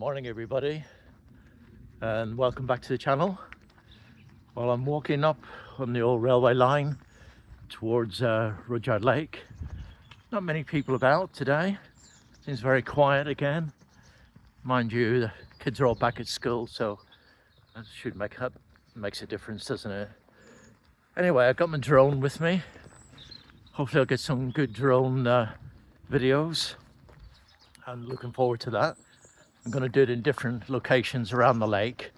Morning everybody, and welcome back to the channel. Well, I'm walking up on the old railway line towards Rudyard Lake. Not many people about today. Seems very quiet again. Mind you, the kids are all back at school, so that should makes a difference, doesn't it? Anyway, I've got my drone with me. Hopefully I'll get some good drone videos. I'm looking forward to that. I'm going to do it in different locations around the lake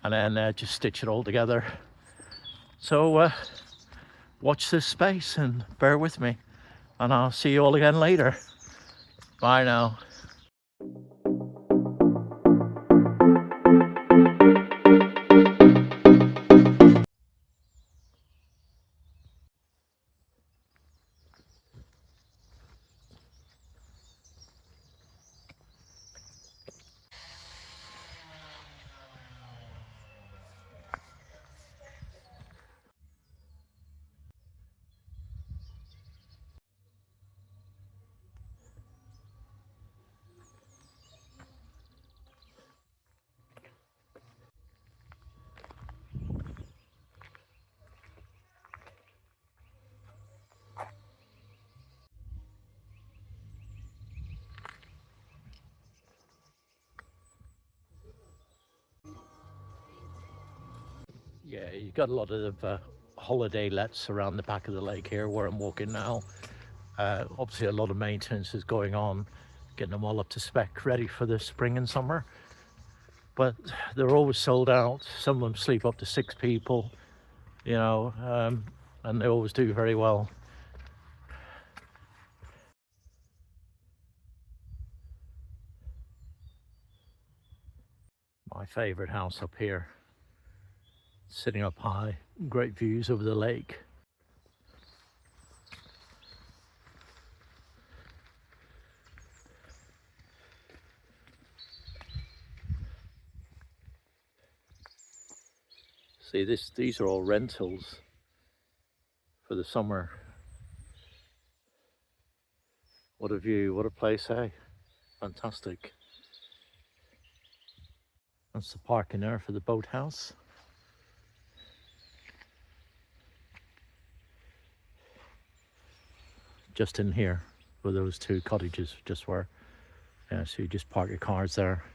and then just stitch it all together. So watch this space and bear with me, and I'll see you all again later. Bye now. Yeah, you've got a lot of holiday lets around the back of the lake here where I'm walking now. Obviously a lot of maintenance is going on, getting them all up to spec, ready for the spring and summer. But they're always sold out. Some of them sleep up to 6 people, you know, and they always do very well. My favorite house up here, sitting up high, great views over the lake. See, these are all rentals for the summer. What a view, what a place, eh? Fantastic. That's the parking there for the boathouse. Just in here where those 2 cottages just were. Yeah, so you just park your cars there.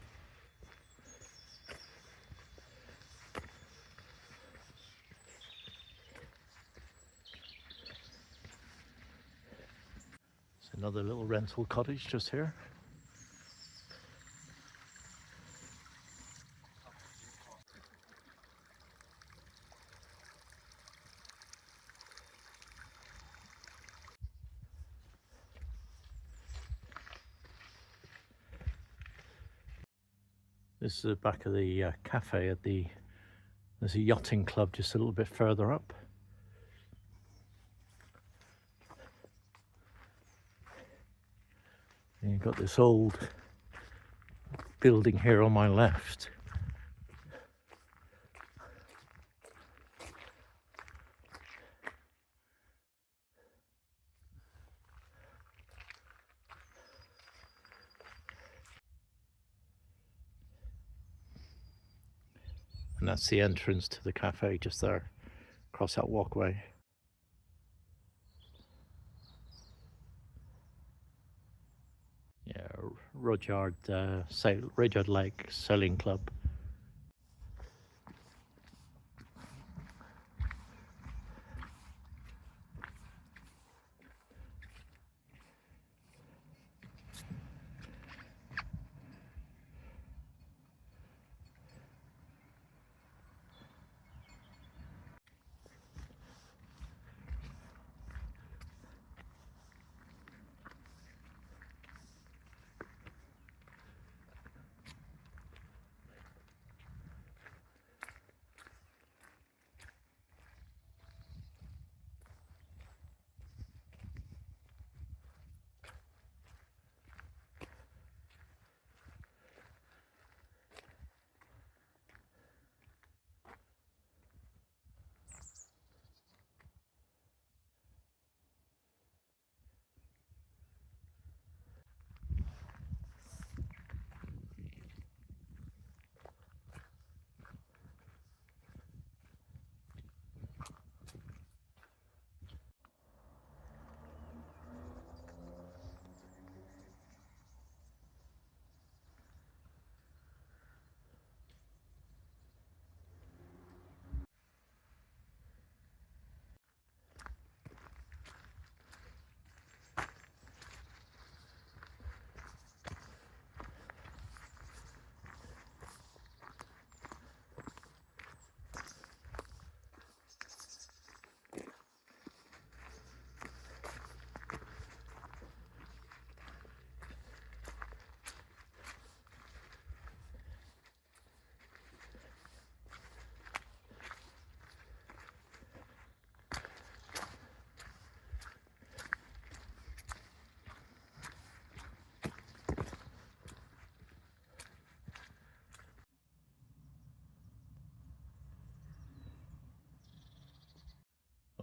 It's another little rental cottage just here. This is the back of the cafe at there's a yachting club just a little bit further up. And you've got this old building here on my left. And that's the entrance to the cafe just there, across that walkway. Yeah, Rudyard Lake Sailing Club.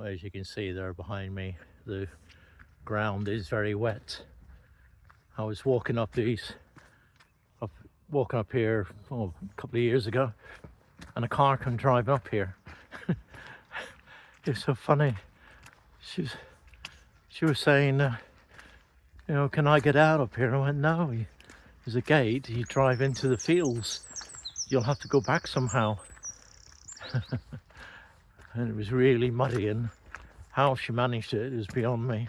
As you can see there behind me, the ground is very wet. I was walking up here a couple of years ago, and a car come driving up here. It's so funny. She was saying, you know, can I get out up here? And I went, no, there's a gate. You drive into the fields. You'll have to go back somehow. And it was really muddy, and how she managed it is beyond me.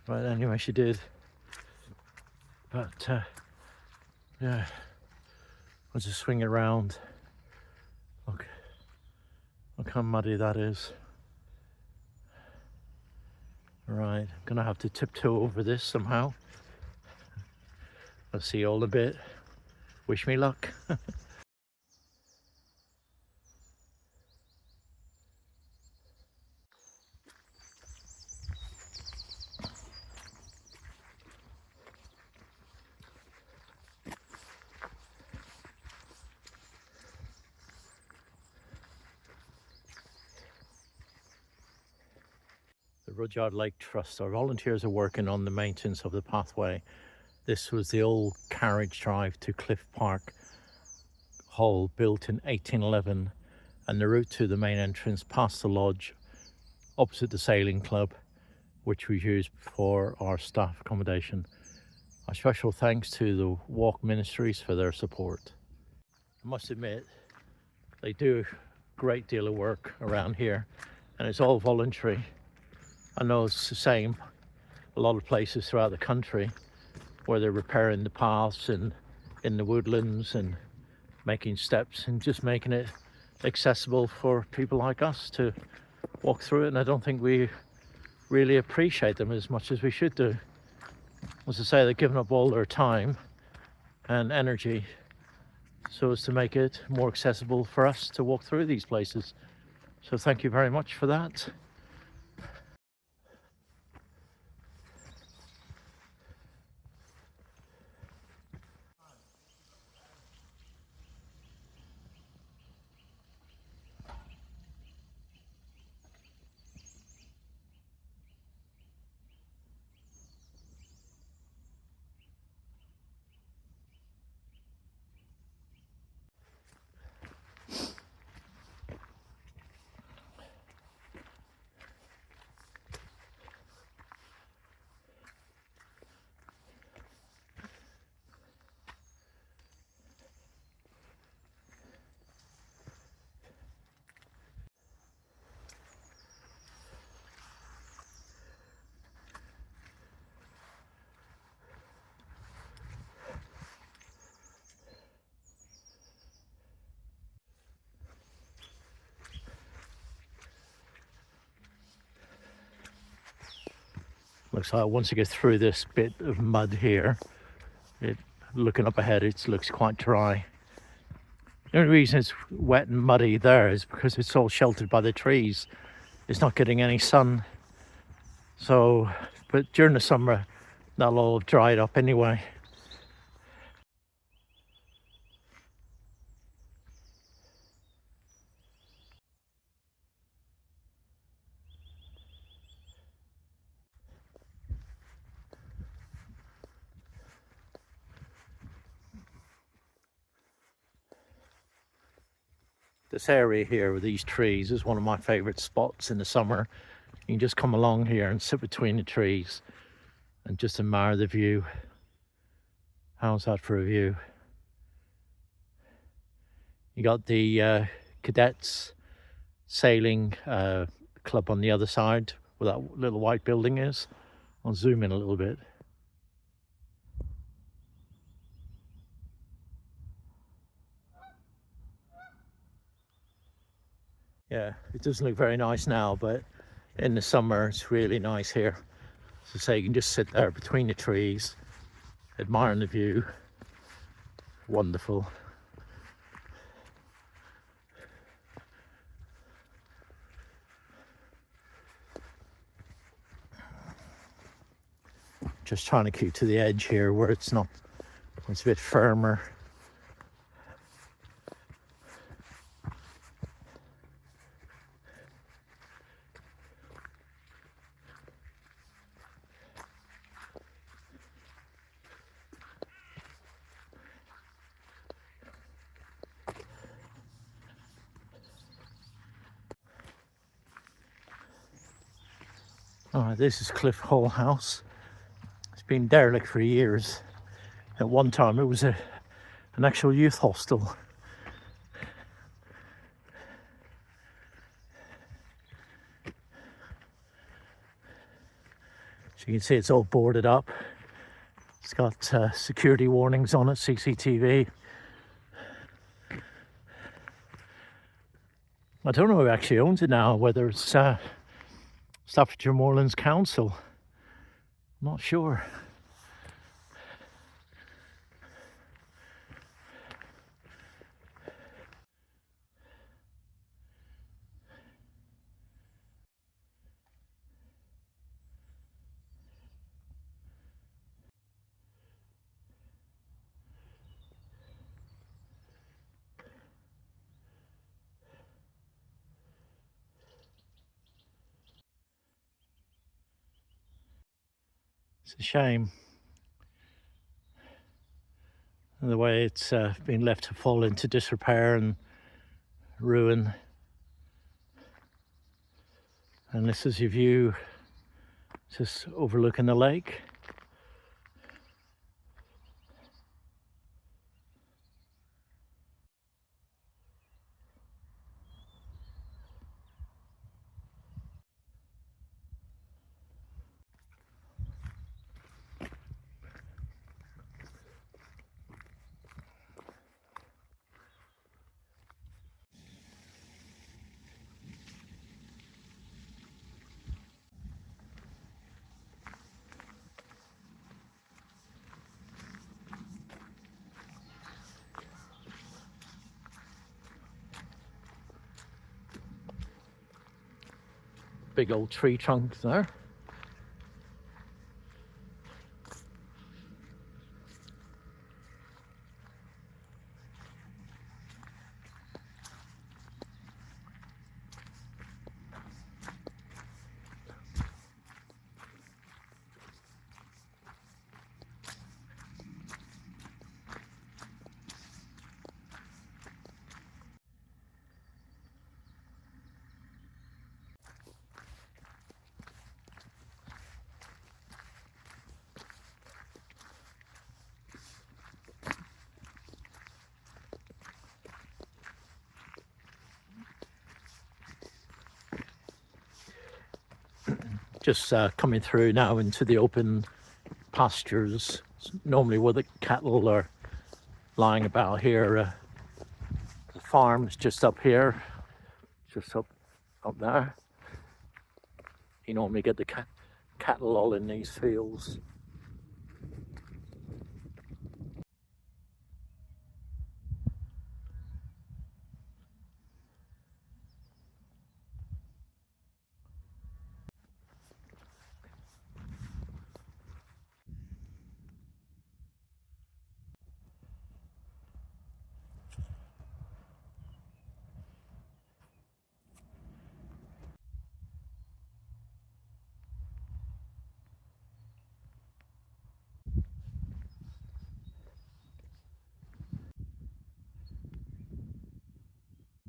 But anyway, she did. But yeah, I'll just swing it around. Look how muddy that is. Right, I'm gonna have to tiptoe over this somehow. I'll see you all in a bit. Wish me luck. The Rudyard Lake Trust, our volunteers are working on the maintenance of the pathway. This was the old carriage drive to Cliff Park Hall, built in 1811, and the route to the main entrance past the lodge opposite the sailing club, which we used for our staff accommodation. A special thanks to the Walk Ministries for their support. I must admit, they do a great deal of work around here, and it's all voluntary. I know it's the same a lot of places throughout the country where they're repairing the paths and in the woodlands and making steps and just making it accessible for people like us to walk through it. And I don't think we really appreciate them as much as we should do. As I say, they're giving up all their time and energy so as to make it more accessible for us to walk through these places. So thank you very much for that. Looks like once you get through this bit of mud here, looking up ahead, it looks quite dry. The only reason it's wet and muddy there is because it's all sheltered by the trees. It's not getting any sun. So, but during the summer, that'll all have dried up anyway. This area here with these trees is one of my favorite spots in the summer. You can just come along here and sit between the trees and just admire the view. How's that for a view? You got the cadets sailing club on the other side where that little white building is. I'll zoom in a little bit. Yeah, it doesn't look very nice now, but in the summer it's really nice here. So say you can just sit there between the trees, admiring the view. Wonderful. Just trying to keep to the edge here where it's a bit firmer. This is Cliff Hall House. It's been derelict for years. At one time it was an actual youth hostel. So you can see it's all boarded up. It's got security warnings on it, CCTV. I don't know who actually owns it now, whether it's Staffordshire Moorlands Council. I'm not sure. It's a shame the way it's been left to fall into disrepair and ruin. And this is your view, just overlooking the lake. Big old tree trunk there. Just coming through now into the open pastures, normally where the cattle are lying about here. The farm is just up here, just up there. You normally get the cattle all in these fields.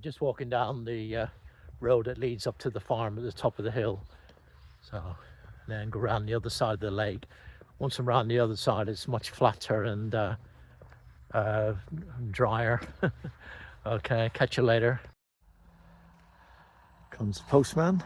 Just walking down the road that leads up to the farm at the top of the hill. So then go around the other side of the lake. Once I'm around the other side, it's much flatter and drier. Okay, catch you later. Comes the postman.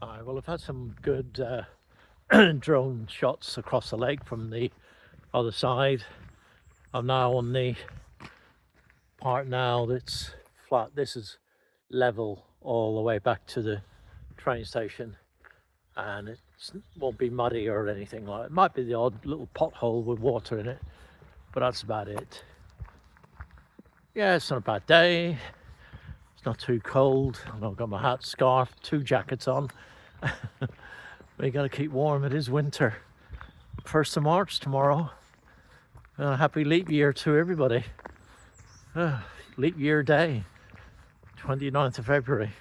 Alright, well, I've had some good drone shots across the lake from the other side. I'm now on the part now that's flat. This is level all the way back to the train station, and it won't be muddy or anything like it. It might be the odd little pothole with water in it, but that's about it. Yeah, it's not a bad day. It's not too cold. I've got my hat, scarf, 2 jackets on. But you got to keep warm. It is winter. 1st of March tomorrow. Happy leap year to everybody. Leap year day, 29th of February.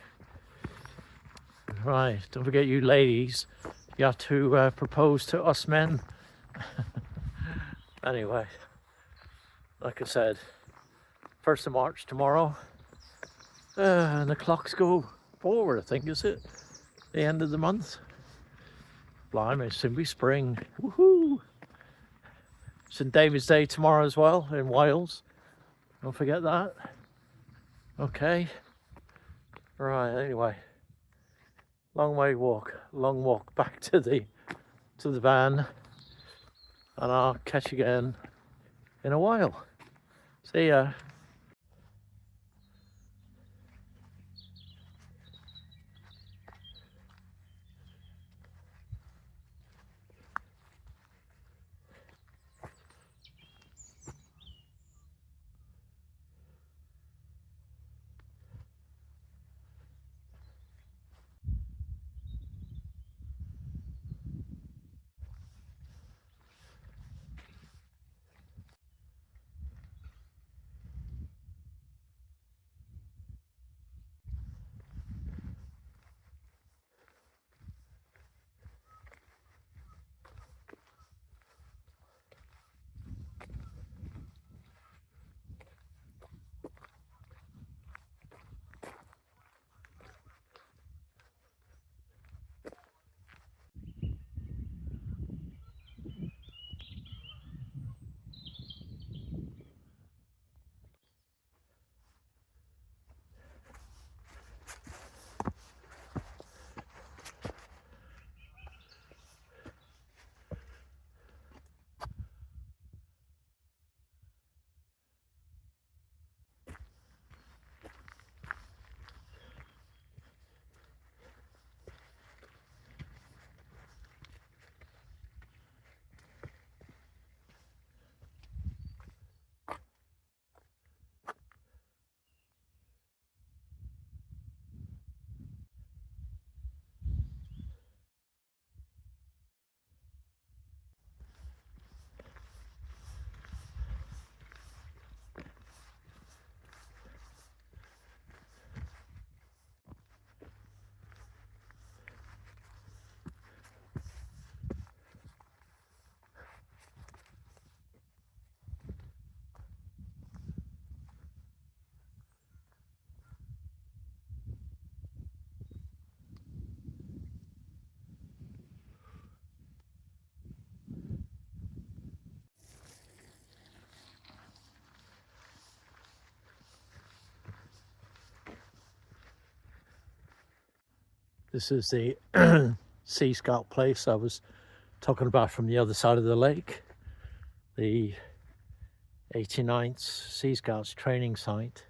Right, don't forget, you ladies, you have to propose to us men. Anyway, like I said, 1st of March tomorrow, and the clocks go forward, I think, is it? The end of the month. Blimey, it's soon be spring. Woohoo! St David's Day tomorrow as well in Wales. Don't forget that. Okay. Right, anyway. Long walk back to the van, and I'll catch you again in a while. See ya. This is the Sea Scout place I was talking about from the other side of the lake. The 89th Sea Scouts training site.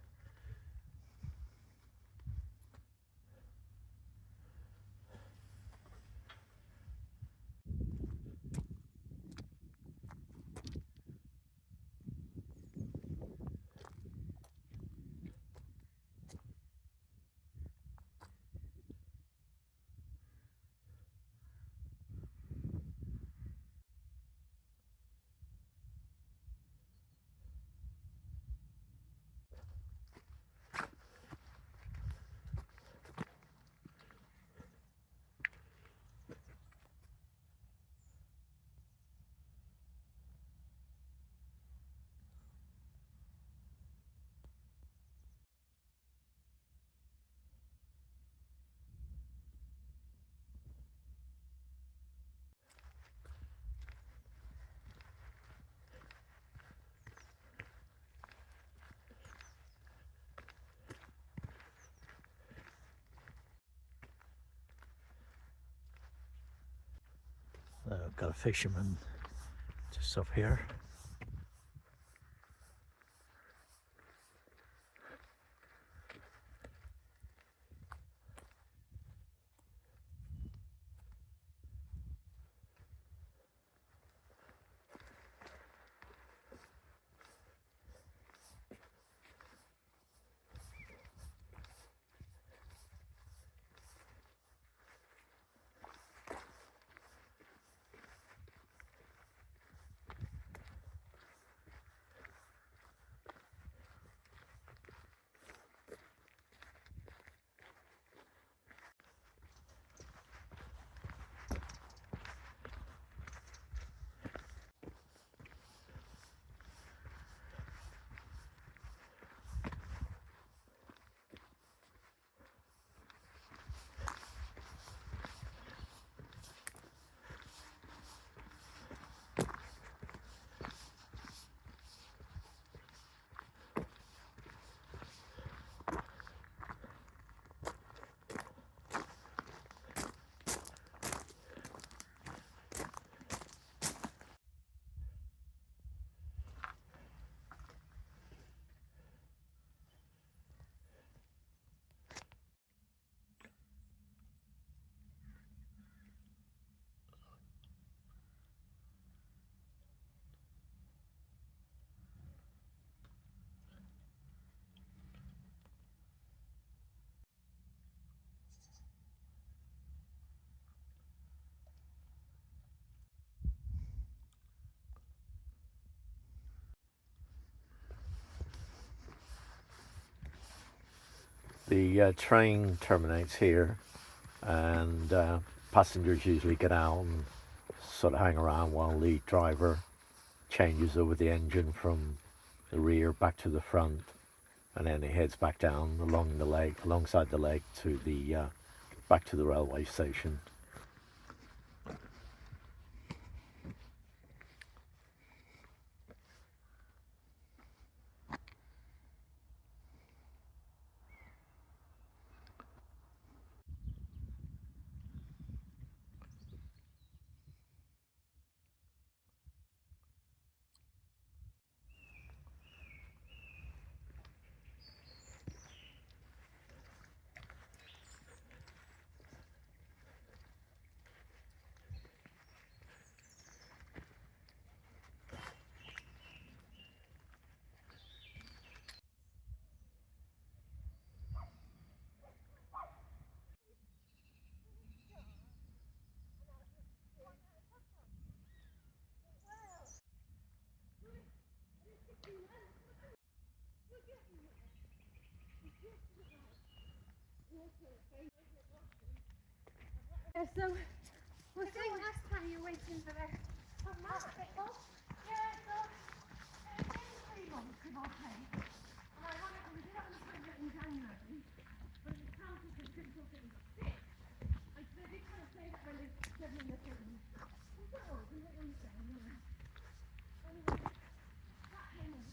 I've got a fisherman just up here. The train terminates here, and passengers usually get out and sort of hang around while the driver changes over the engine from the rear back to the front, and then he heads back down along the lake, alongside the lake, to the back to the railway station. So, we're saying last time you're waiting for the hospital. Yeah, so, in 3 months, give or take. And ironically, we did have an appointment in January, but it counted as symptoms that was sick. And so they did kind of say that when they said in the thing. I don't know, isn't it what you're saying? Anyway, that came in.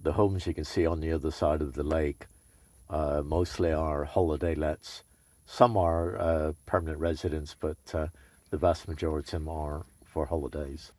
The homes you can see on the other side of the lake mostly are holiday lets. Some are permanent residents, but the vast majority of them are for holidays.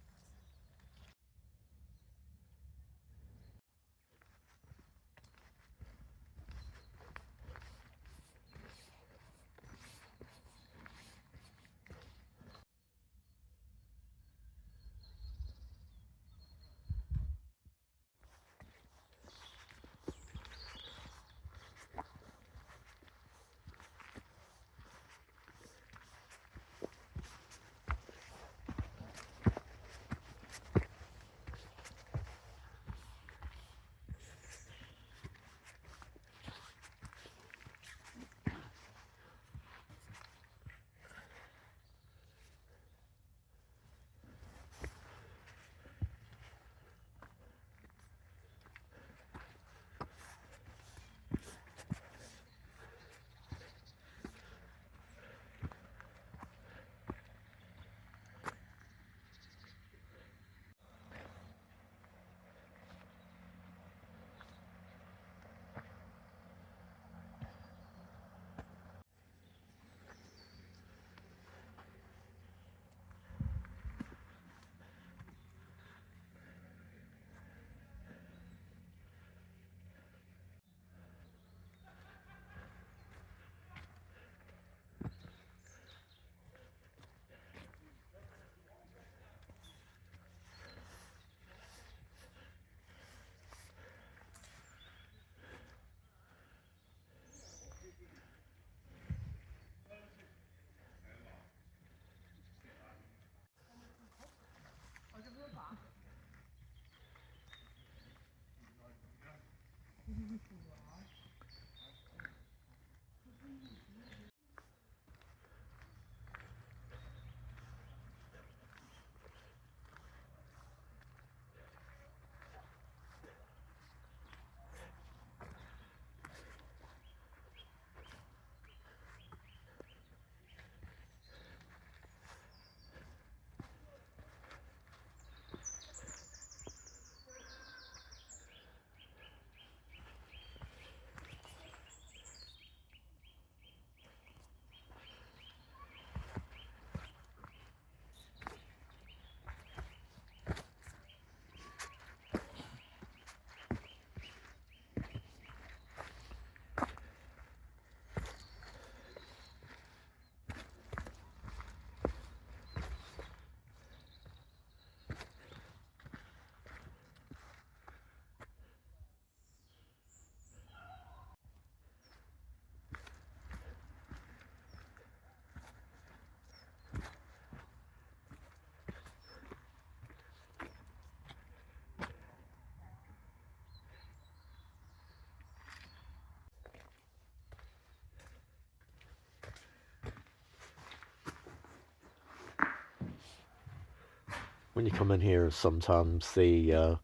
When you come in here, sometimes the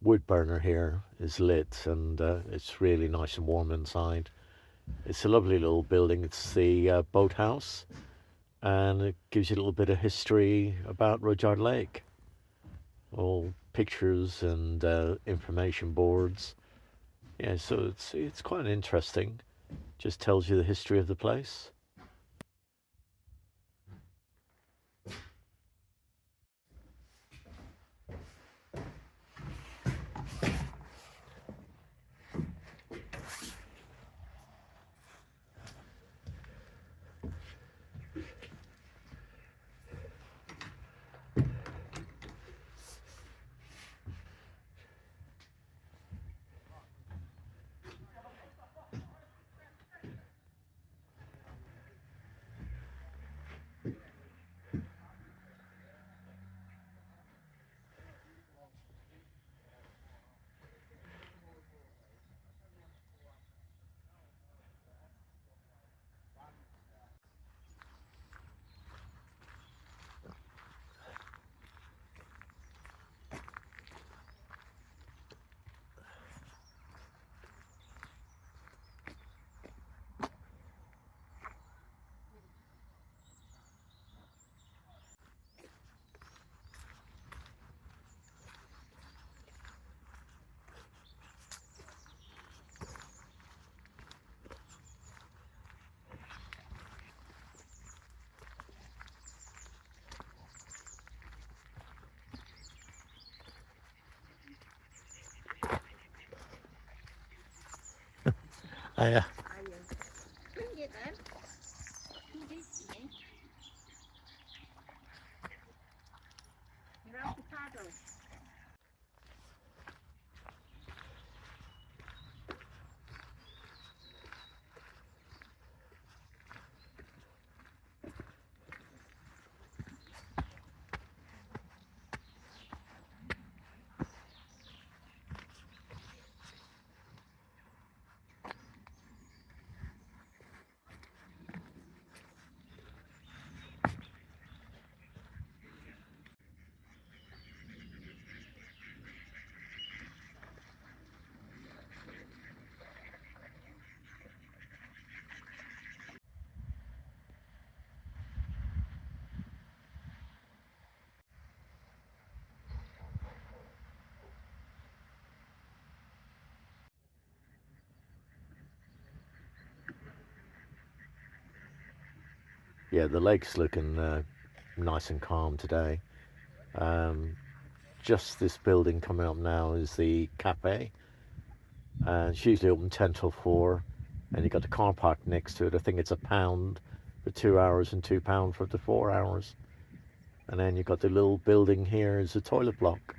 wood burner here is lit, and it's really nice and warm inside. It's a lovely little building. It's the boathouse, and it gives you a little bit of history about Rudyard Lake. All pictures and information boards. Yeah, so it's quite interesting. Just tells you the history of the place. Yeah. Bring it then. You did to me. You're out the paddle. Yeah, the lake's looking nice and calm today. Just this building coming up now is the cafe. It's usually open 10 till 4, and you got the car park next to it. I think it's £1 for 2 hours and £2 for the 4 hours. And then you got the little building here is a toilet block.